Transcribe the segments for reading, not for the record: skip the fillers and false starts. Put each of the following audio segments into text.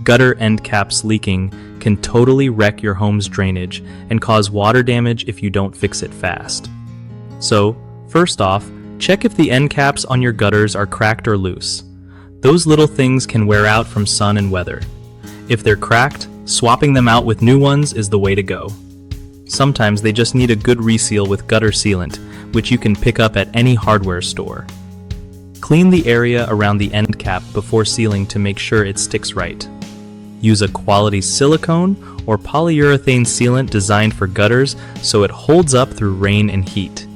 gutter end caps leaking can totally wreck your home's drainage and cause water damage if you don't fix it fast. So, first off, check if the end caps on your gutters are cracked or loose. Those little things can wear out from sun and weather. If they're cracked, swapping them out with new ones is the way to go. Sometimes they just need a good reseal with gutter sealant, which you can pick up at any hardware store. Clean the area around the end cap before sealing to make sure it sticks right. Use a quality silicone or polyurethane sealant designed for gutters so it holds up through rain and heat.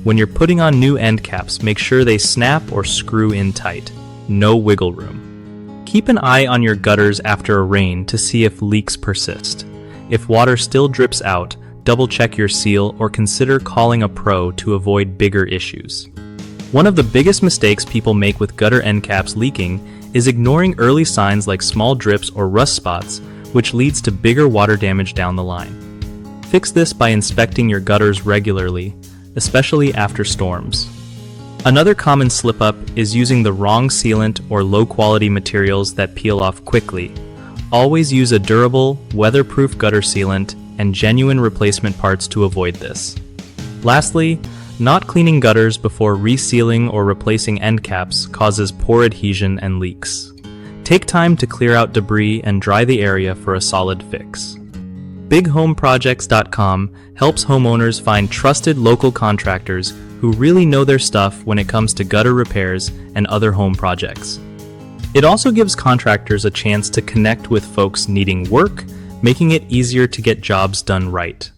When you're putting on new end caps, make sure they snap or screw in tight. No wiggle room. Keep an eye on your gutters after a rain to see if leaks persist. If water still drips out, double-check your seal or consider calling a pro to avoid bigger issues. One of the biggest mistakes people make with gutter end caps leaking is ignoring early signs like small drips or rust spots, which leads to bigger water damage down the line. Fix this by inspecting your gutters regularly, especially after storms. Another common slip-up is using the wrong sealant or low-quality materials that peel off quickly. Always use a durable, weatherproof gutter sealant and genuine replacement parts to avoid this. Lastly, not cleaning gutters before resealing or replacing end caps causes poor adhesion and leaks. Take time to clear out debris and dry the area for a solid fix. BigHomeProjects.com helps homeowners find trusted local contractors who really know their stuff when it comes to gutter repairs and other home projects. It also gives contractors a chance to connect with folks needing work, making it easier to get jobs done right.